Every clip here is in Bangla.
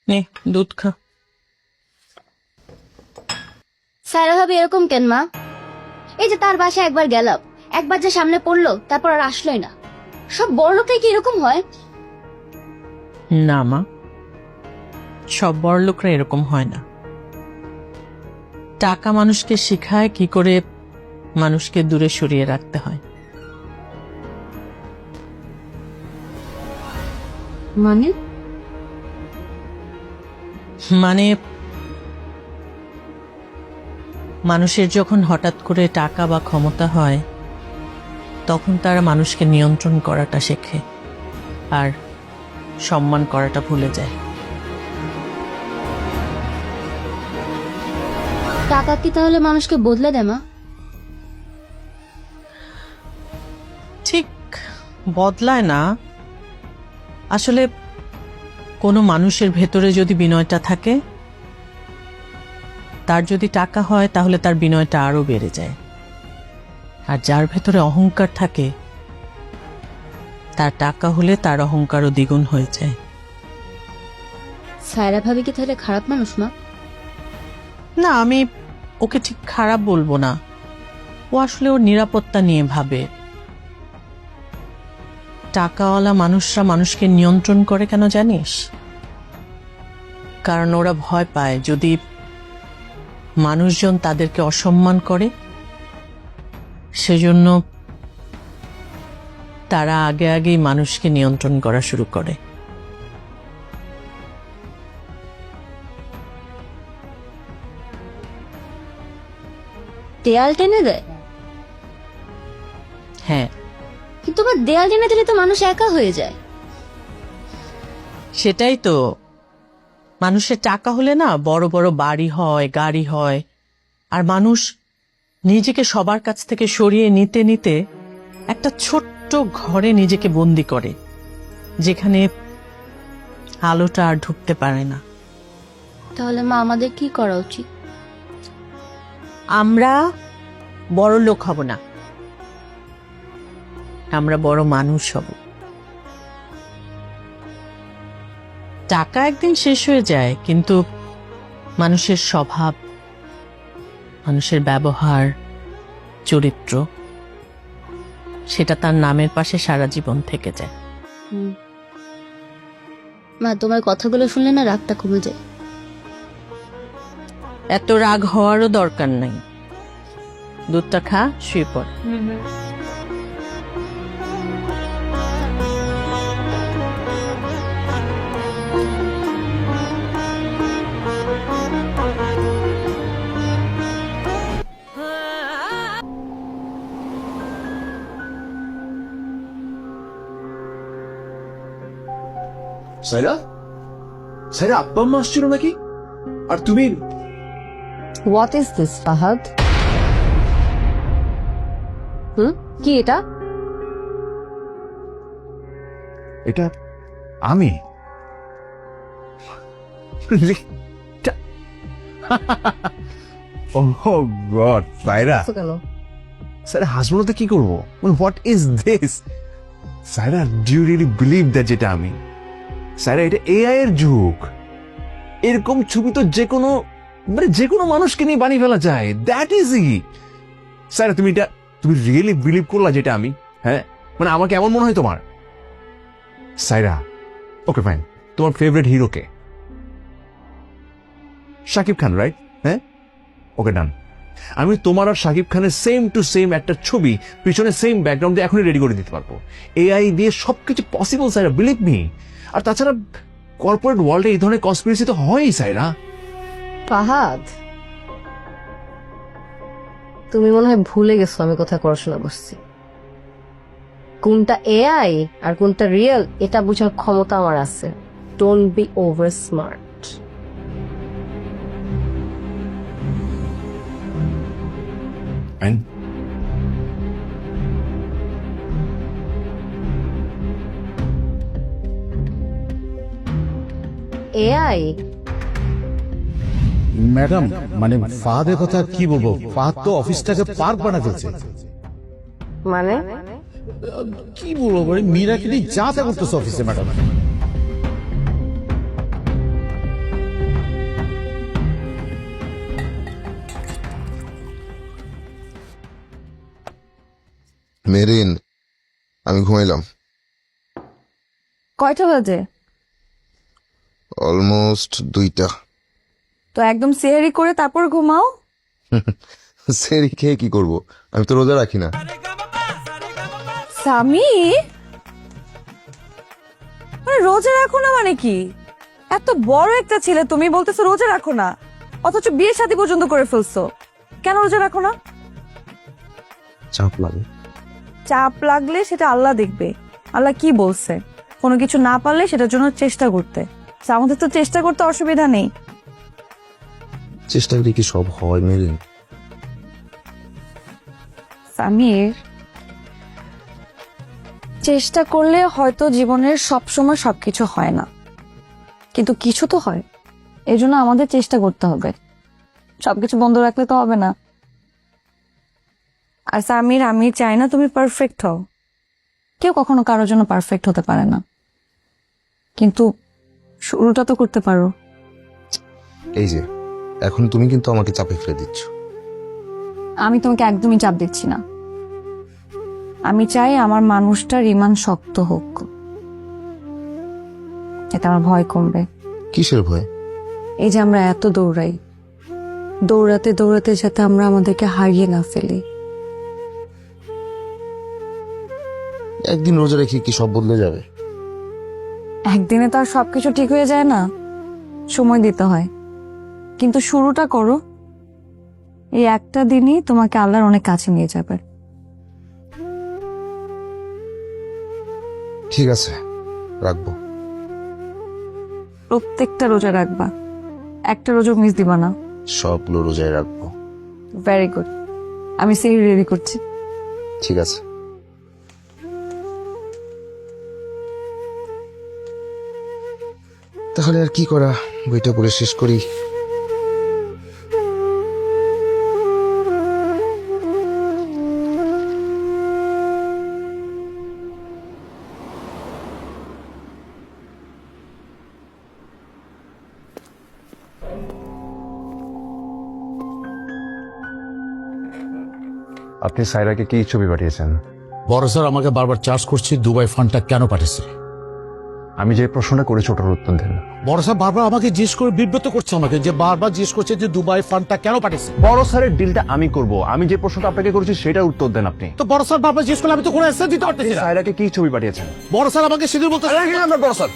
নে দুধ খা। সায়রা ভাবি এরকম কেন মা? এই যে তার বাসায় একবার গেলাম, একবার যে সামনে পড়লো তারপর আর আসলোই না। সব বড় লোকটাই কি এরকম হয়? না মা, সব বড় লোকরা এরকম হয় না। টাকা মানুষকে শেখায় কি করে মানুষকে দূরে সরিয়ে রাখতে হয়। মানে মানে মানুষের যখন হঠাৎ করে টাকা বা ক্ষমতা হয় তখন তারা মানুষকে নিয়ন্ত্রণ করাটা শেখে আর সম্মান করাটা ভুলে যায়। টাকা কি তাহলে মানুষকে বদলে দেয় মা? ঠিক বদলায় না, আসলে কোনো মানুষের ভেতরে যদি বিনয়টা থাকে, তার যদি টাকা হয় তাহলে তার বিনয়টা আরো বেড়ে যায়। আর যার ভেতরে অহংকার থাকে তার টাকা হলে তার অহংকারও দ্বিগুণ হয়ে যায়। সায়রা ভাবি কি তাহলে খারাপ মানুষ মা? না, আমি ওকে ঠিক খারাপ বলবো না। ও আসলে ওর নিরাপত্তা নিয়ে ভাবে। টাকাওয়ালা মানুষরা মানুষকে নিয়ন্ত্রণ করে কেন জানিস? কারণ ওরা ভয় পায় যদি মানুষজন তাদেরকে অসম্মান করে, সেজন্য তারা আগে আগেই মানুষকে নিয়ন্ত্রণ করা শুরু করে। দেয়াল টেনে দেয়? হ্যাঁ, কিন্তু আবার দেয়াল টেনে দিলে তো মানুষ একা হয়ে যায়। সেটাই তো। মানুষের টাকা হলে না বড় বড় বাড়ি হয়, গাড়ি হয়, আর মানুষ নিজেকে সবার কাছ থেকে সরিয়ে নিতে নিতে একটা ছোট্ট ঘরে নিজেকে বন্দি করে, যেখানে আলোটা আর ঢুকতে পারে না। তাহলে মা আমাদের কি করা উচিত? আমরা বড় লোক হব না, আমরা বড় মানুষ হব। টাকা একদিন শেষ হয়ে যায়, কিন্তু মানুষের স্বভাব, মানুষের ব্যবহার, চরিত্র, সেটা তার নামের পাশে সারা জীবন থেকে যায়। মা তোমার কথাগুলো শুনলে না রাগটা কমে যায়। এত রাগ হওয়ারও দরকার নাই। দুধটা খা, শুয়ে পড়। সাইরা, সাইরা আব্বা আম্মা আসছিল নাকি? আর তুমি? What is this Fahad? কি এটা? এটা আমি। ওহ গড, সাইরা, কেন? সাইরা হাসবো না তো কি করবো? What is this? Saira, do you really believe that যেটা আমি? সাইরা, এটা এআই এর যুগ। এরকম ছবি তো যে কোনো মানুষকে নিয়ে বানিয়ে ফেলা যায়। That is it. সাইরা, তুমি রিয়েলি বিলিভ করলা যেটা আমি? হ্যাঁ, মানে আমাকে এমন মনে হয় তোমার? সাইরা, ওকে ফাইন, তোমার ফেভারিট হিরো কে? শাকিব খান, রাইট? হ্যাঁ, ওকে ডান। আমি তোমার আর শাকিব খানের সেম টু সেম একটা ছবি পিছনে সেম ব্যাকগ্রাউন্ডে এখনই রেডি করে দিতে পারবো। এআই দিয়ে সবকিছু পসিবল সাইরা, বিলিভ মি। আর তাছাড়া কর্পোরেট ওয়ার্ল্ডে এই ধরনের কনস্পিরেসি তো হয়ই সাইরা। ফাহাদ, তুমি মনে হয় ভুলে গেছো আমি কোথায় পড়াশোনা করছি। কোনটা এআই আর কোনটা রিয়েল এটা বোঝার ক্ষমতা আমার আছে। Don't be over smart. AI madam, মানে ফাহাদের কথা কি বলবো? ফাহাদ তো অফিসটাকে পার্ক বানা ফেলছে। মানে কি বলবো, মীরাকে নিয়ে যা তা করতেছে অফিসে ম্যাডাম। মেরিন, আমি ঘুমাইলাম। কয়টা বাজে? অলমোস্ট 2টা। তো একদম সেহরি করে তারপর ঘুমাও। সেরি খেয়ে কি করব? আমি তো রোজা রাখি না। স্বামী, রোজা রাখো না মানে কি? এত বড় একটা ছেলে তুমি বলতেছো রোজা রাখো না, অথচ বিয়ে শাদী পর্যন্ত করে ফেলছো। কেন রোজা রাখো না? চাপ লাগে। চাপ লাগলে সেটা আল্লাহ দেখবে। আল্লাহ কি বলছে? কোনো কিছু না পারলে সেটার জন্য চেষ্টা করতে। তো আমাদের তো চেষ্টা করতে অসুবিধা নেই। চেষ্টা করি কি সব হয় মেরিন? সামির, চেষ্টা করলে হয়তো জীবনের সবসময় সবকিছু হয় না, কিন্তু কিছু তো হয়। এই জন্য আমাদের চেষ্টা করতে হবে, সবকিছু বন্ধ রাখলে তো হবে না। আর সামির, আমি চাই না তুমি পারফেক্ট হও। কেউ কখনো কারোর জন্য পারফেক্ট হতে পারে না, কিন্তু শুরুটা তো করতে পারো। এই যে এখন তুমি কিন্তু আমাকে চাপে ফেলে দিচ্ছ। আমি তোমাকে একদমই চাপ দিচ্ছি না। আমি চাই আমার মানুষটার ইমান শক্ত হোক, এতে আমার ভয় কমবে। কিসের ভয়? এই যে আমরা এত দৌড়াই, দৌড়াতে দৌড়াতে যাতে আমরা আমাদেরকে হারিয়ে না ফেলি। একদিন রোজা রেখে কি সব বদলে যাবে? একদিনে তো আর সবকিছু ঠিক হয়ে যায় না, সময় দিতে হয়। কিন্তু শুরুটা করো, এই একটা দিনই তোমাকে আল্লাহর অনেক কাছে নিয়ে যাবে। ঠিক আছে, রাখবো। প্রত্যেকটা রোজা রাখবা, একটা রোজা মিস দিবা না। সবগুলো রোজায় রাখবো। ভেরি গুড, আমি সেই রেডি করছি। ঠিক আছে। তাহলে আর কি করা, বইটা পড়ে শেষ করি। আপনি সাইরাকে কি ছবি পাঠিয়েছেন? বড় স্যার আমাকে বারবার চার্জ করছে দুবাই ফান্ডটা কেন পাঠিয়েছে। আমি যে প্রশ্নটা করেছি ওটার উত্তর দেন। বড় স্যার বারবার আমাকে জিজ্ঞেস করে বিব্রত করছে, আমাকে যে বারবার জিজ্ঞেস করছে যে দুবাই ফান্ডটা কেন পাঠিয়েছে। বড় স্যারের ডিলটা আমি করব, আমি যে প্রশ্নটা আপনাকে করেছি সেটার উত্তর দেন আপনি। তো বড় স্যার বারবার জিজ্ঞেস করলে আমি তো কোনো অ্যান্সার দিতে পারতেছি না। সাইরাকে কি ছবি পাঠিয়েছেন? বড় স্যার আমাকে সেদিন বলতে বড় স্যার,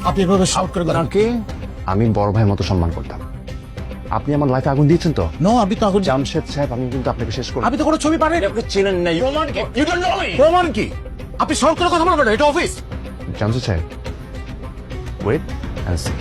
আপনি এভাবে শাউট করে বলেন। আপনাকে আমি বড় ভাইয়ের মতো সম্মান করতাম। আপনি আমার লাইফে আগুন দিয়েছেন তো। নো, আমি তো এখন জামশেদ সাহেব, আমি কিন্তু আপনাকে শেষ করব। আমি তো কোনো ছবি পাঠাইনি। আপনি চেনেন নাই। প্রমাণ কি? You don't know me. প্রমাণ কি? আপনি শাউট করে কথা বলবেন, এটা অফিস। জামশেদ সাহেব, wait and see.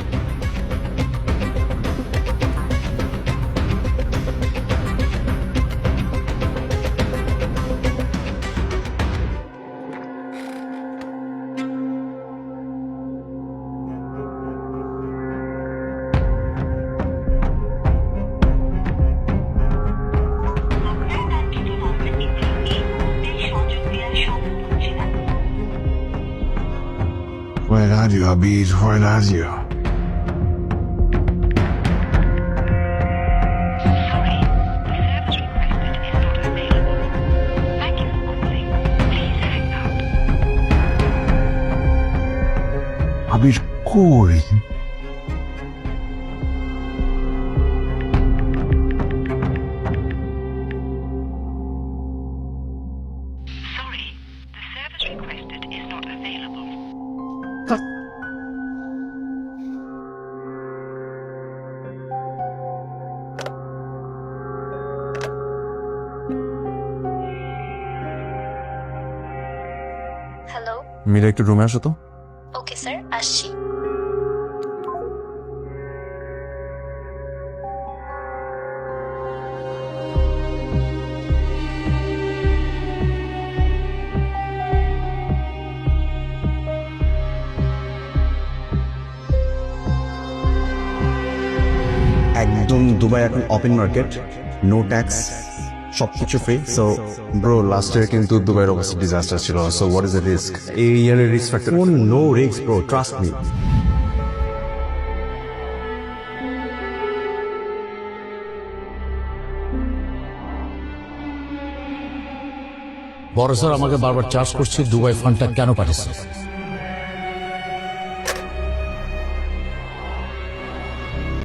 Where are you, Abid? Where are you? Abid, কই? Sorry, the service requested is not available. Hello, মিলে একটু রুমে আসো তো। ওকে স্যার, আসছি। একদম দুবাই এখন ওপেন মার্কেট, নো ট্যাক্স, সবকিছু free. So bro, last year কিন্তু দুবাইয়ের অবস্থা ডিজাস্টার ছিল। So what is the risk? এই ইয়ারের risk factor no risk bro, trust me. বড় স্যার আমাকে বারবার চার্জ করছে দুবাই ফান্ডটা কেন পাঠিয়েছে।